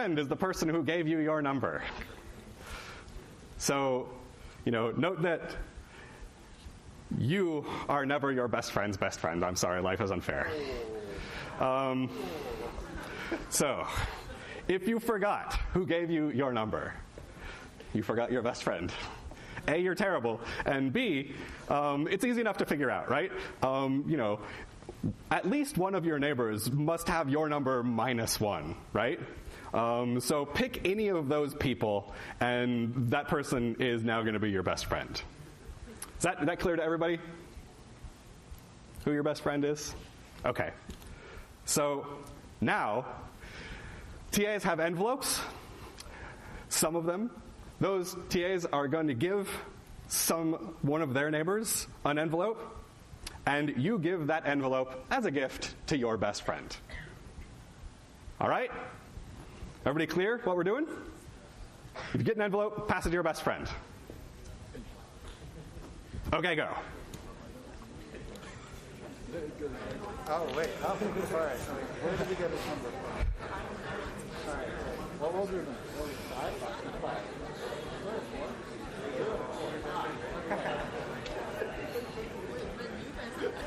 friend is the person who gave you your number. So, note that you are never your best friend's best friend. I'm sorry, life is unfair. So, if you forgot who gave you your number, you forgot your best friend. A, you're terrible, and B, it's easy enough to figure out, right? At least one of your neighbors must have your number -1, right? So pick any of those people, and that person is now going to be your best friend. Is that clear to everybody? Who your best friend is? Okay. So now, TAs have envelopes. Some of them. Those TAs are going to give one of their neighbors an envelope, and you give that envelope as a gift to your best friend. All right? Everybody clear what we're doing? If you get an envelope, pass it to your best friend. Okay, go. Oh, wait. Oh, sorry. Where did we get his number from? Sorry. What was your number? What was it? 5?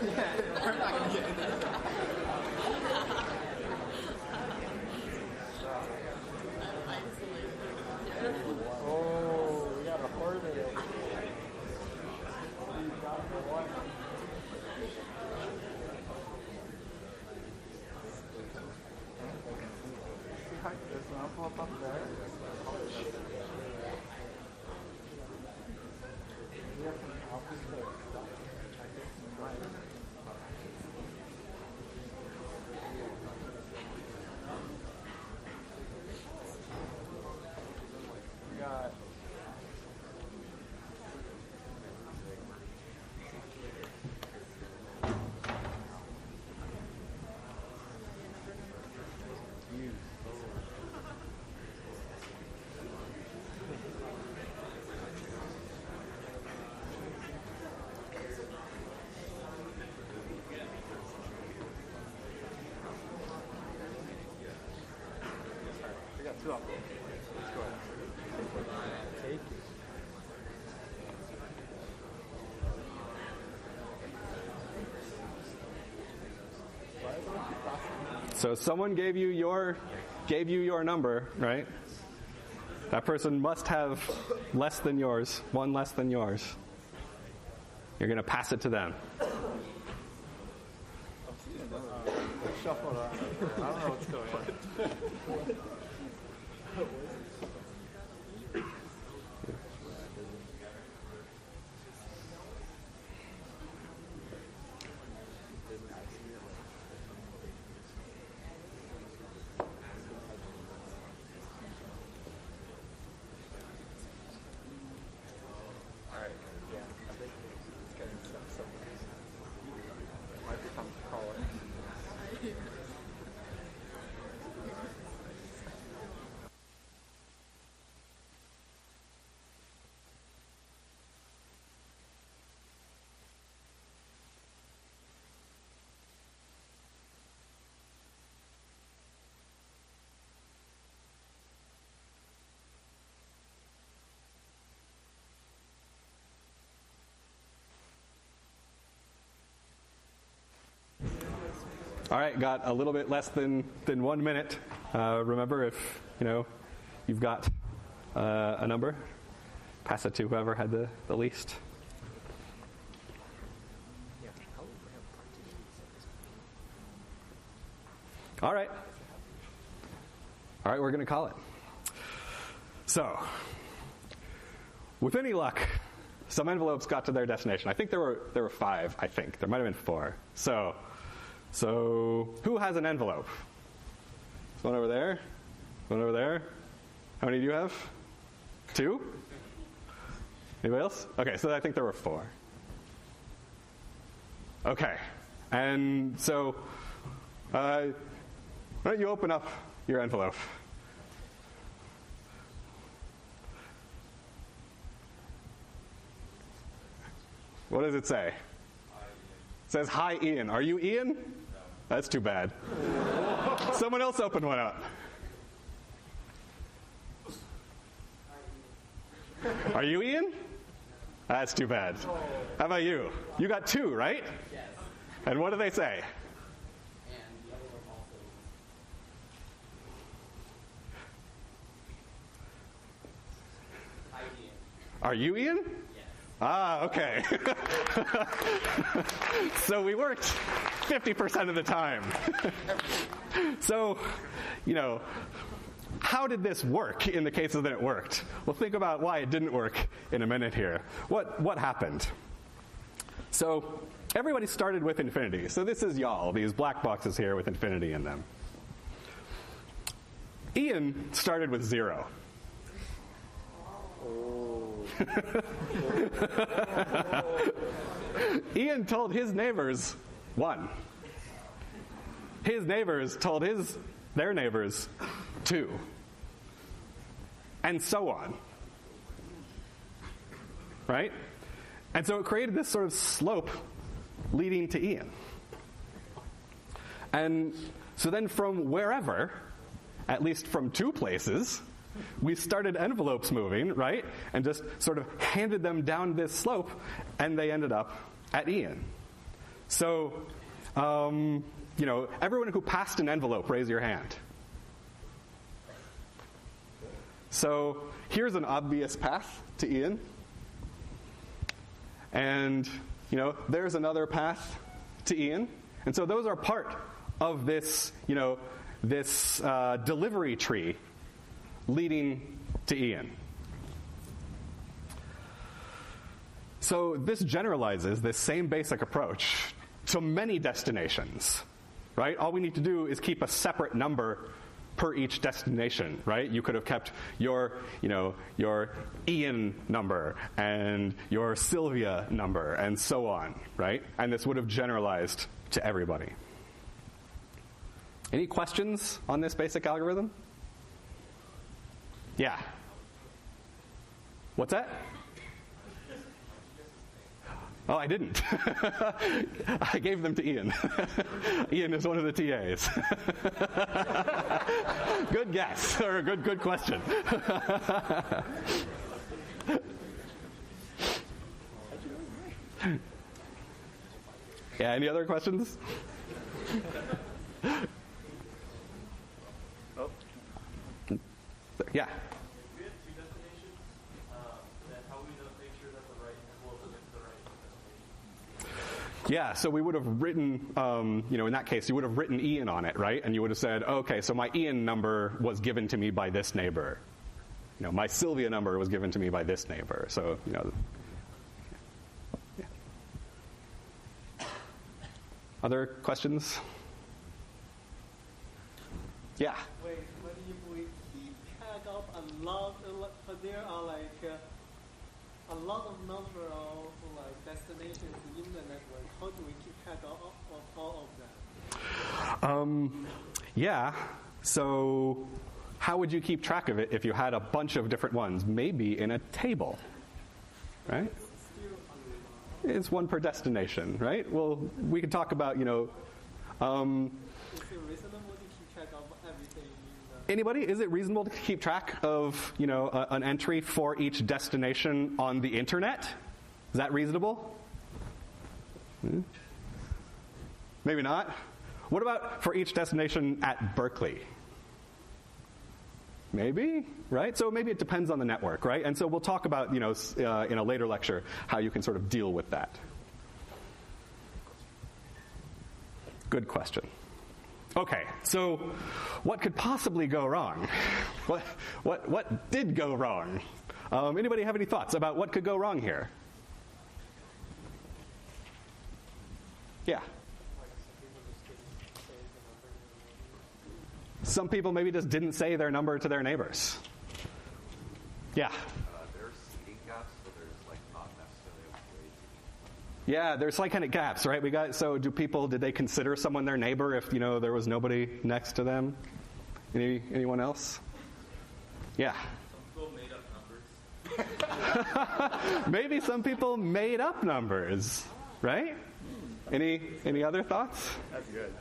Yeah, we're not going to get into that. Oh, we got a horror video. There's an envelope up there. Let's go ahead. Take it. So someone gave you your number, right? That person must have less than yours, one less than yours. You're going to pass it to them. Shuffle around. I don't know what's going on. All right, got a little bit less than 1 minute. Remember, if you've got a number, pass it to whoever had the least. All right, we're going to call it. So, with any luck, some envelopes got to their destination. I think there were 5. I think there might have been 4. So who has an envelope? There's one over there. One over there. How many do you have? 2? Anybody else? Okay, so I think there were 4. Okay, and so why don't you open up your envelope? What does it say? It says, "Hi, Ian." Are you Ian? No. That's too bad. Someone else open one up. Are you Ian? That's too bad. How about you? You got 2, right? Yes. And what do they say? And the other one also. Hi, Ian. Are you Ian? Yes. Ah, okay. So we worked 50% of the time. So, how did this work in the cases that it worked? We'll think about why it didn't work in a minute here. What happened? So everybody started with infinity. So this is y'all, these black boxes here with infinity in them. Ian started with 0. Ian told his neighbors 1. His neighbors told their neighbors 2. And so on. Right? And so it created this sort of slope leading to Ian. And so then from wherever, at least from 2 places, we started envelopes moving, right? And just sort of handed them down this slope, and they ended up at Ian. So, everyone who passed an envelope, raise your hand. So here's an obvious path to Ian. And, there's another path to Ian. And so those are part of this, this delivery tree leading to Ian. So this generalizes this same basic approach to many destinations, right? All we need to do is keep a separate number per each destination, right? You could have kept your Ian number and your Sylvia number and so on, right? And this would have generalized to everybody. Any questions on this basic algorithm? Yeah. What's that? Oh, I didn't. I gave them to Ian. Ian is one of the TAs. Good guess, or a good question. Yeah, any other questions? Yeah. Yeah, so we would have written, in that case, you would have written Ian on it, right? And you would have said, okay, so my Ian number was given to me by this neighbor. My Sylvia number was given to me by this neighbor. So, Yeah. Other questions? Yeah. Wait, what if we keep track of a lot, there are a lot of number of destinations in the network. How do we keep track of all of them? Yeah. So how would you keep track of it if you had a bunch of different ones? Maybe in a table, right? It's one per destination, right? Well, we could talk about, Is it reasonable to keep track of everything? Anybody? Is it reasonable to keep track of, an entry for each destination on the internet? Is that reasonable? Maybe not. What about for each destination at Berkeley? Maybe, right? So maybe it depends on the network, right? And so we'll talk about, in a later lecture, how you can sort of deal with that. Good question. Okay, so what could possibly go wrong? What did go wrong? Anybody have any thoughts about what could go wrong here? Yeah. Some people maybe just didn't say their number to their neighbors. Yeah. There's seating gaps, so there's not necessarily a way to. Yeah, there's kind of gaps, right? Did they consider someone their neighbor if, there was nobody next to them? Anyone else? Yeah. Some people made up numbers. Maybe some people made up numbers, right? Any other thoughts? That's good.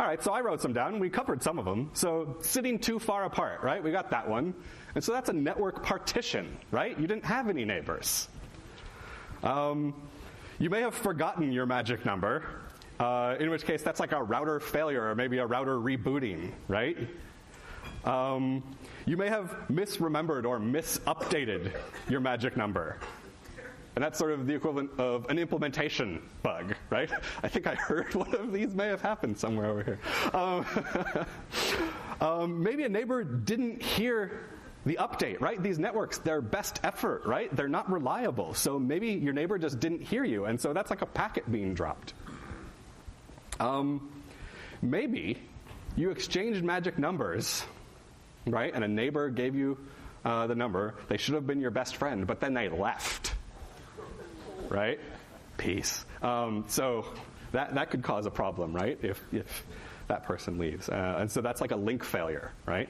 All right, so I wrote some down. We covered some of them. So sitting too far apart, right? We got that one. And so that's a network partition, right? You didn't have any neighbors. You may have forgotten your magic number, in which case that's like a router failure or maybe a router rebooting, right? You may have misremembered or misupdated your magic number. And that's sort of the equivalent of an implementation bug, right? I think I heard one of these may have happened somewhere over here. Maybe a neighbor didn't hear the update, right? These networks, they're best effort, right? They're not reliable. So maybe your neighbor just didn't hear you, and so that's like a packet being dropped. Maybe you exchanged magic numbers, right? And a neighbor gave you the number. They should have been your best friend, but then they left. Right? Peace. So that could cause a problem, right? If that person leaves. And so that's like a link failure, right?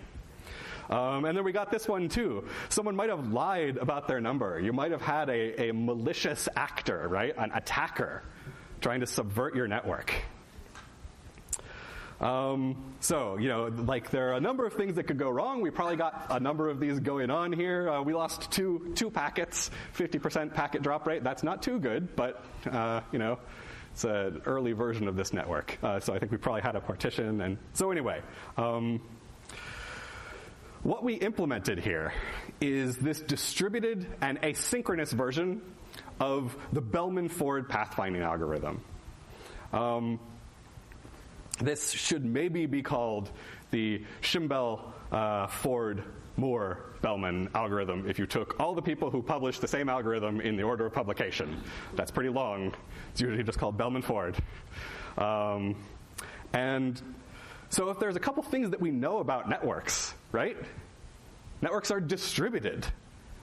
And then we got this one too. Someone might have lied about their number. You might have had a malicious actor, right? An attacker trying to subvert your network. So, like there are a number of things that could go wrong. We probably got a number of these going on here. We lost two packets, 50% packet drop rate. That's not too good, but, it's an early version of this network. So I think we probably had a partition. And so anyway, what we implemented here is this distributed and asynchronous version of the Bellman-Ford pathfinding algorithm. This should maybe be called the Schimbel-Ford-Moore-Bellman algorithm if you took all the people who published the same algorithm in the order of publication. That's pretty long. It's usually just called Bellman-Ford. And so if there's a couple things that we know about networks, right? Networks are distributed.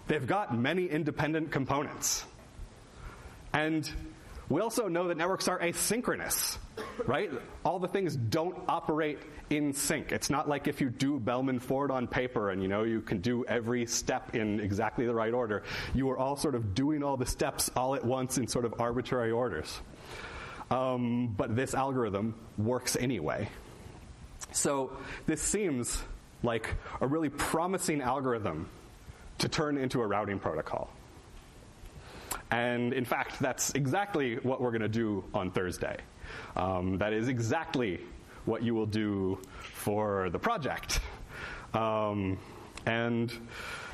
They've got many independent components. And we also know that networks are asynchronous, right? All the things don't operate in sync. It's not like if you do Bellman-Ford on paper and, you can do every step in exactly the right order. You are all sort of doing all the steps all at once in sort of arbitrary orders. But this algorithm works anyway. So this seems like a really promising algorithm to turn into a routing protocol. And in fact, that's exactly what we're going to do on Thursday. That is exactly what you will do for the project. And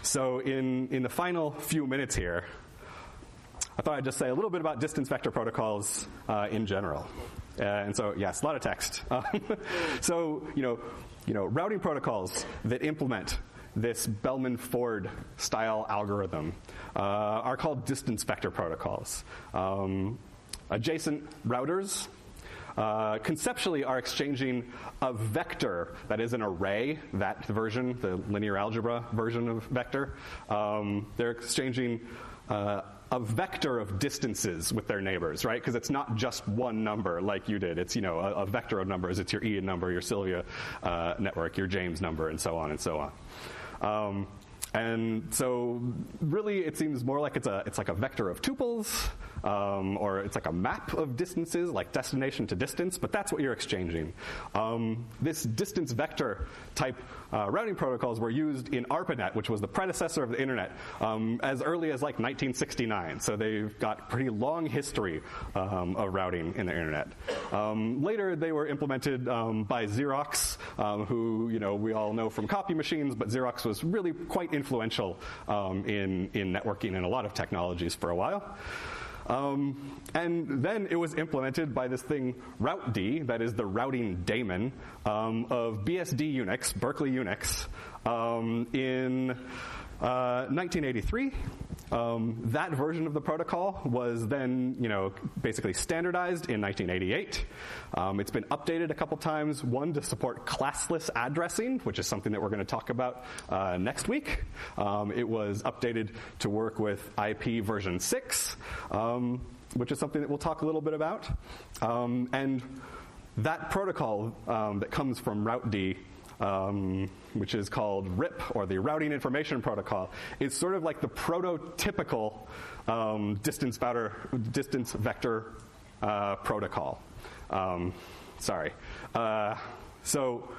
so in the final few minutes here, I thought I'd just say a little bit about distance vector protocols in general. And so, yes, a lot of text. So, routing protocols that implement this Bellman-Ford style algorithm are called distance vector protocols. Adjacent routers conceptually are exchanging a vector that is an array, that version, the linear algebra version of vector. They're exchanging a vector of distances with their neighbors, right? Because it's not just one number like you did. It's, a vector of numbers. It's your Ian number, your Sylvia network, your James number, and so on and so on. And so really it seems more like it's like a vector of tuples, or it's like a map of distances, like destination to distance, but that's what you're exchanging. This distance vector type routing protocols were used in ARPANET, which was the predecessor of the internet, as early as like 1969. So they've got pretty long history of routing in the internet. Later they were implemented by Xerox, who we all know from copy machines, but Xerox was really quite influential in networking and a lot of technologies for a while. And then it was implemented by this thing RouteD, that is the routing daemon of BSD Unix, Berkeley Unix, in 1983. That version of the protocol was then, basically standardized in 1988. It's been updated a couple times, one to support classless addressing, which is something that we're going to talk about next week. It was updated to work with IP version 6, which is something that we'll talk a little bit about. And that protocol that comes from RouteD, which is called RIP, or the Routing Information Protocol, is sort of like the prototypical distance vector protocol. Sorry. So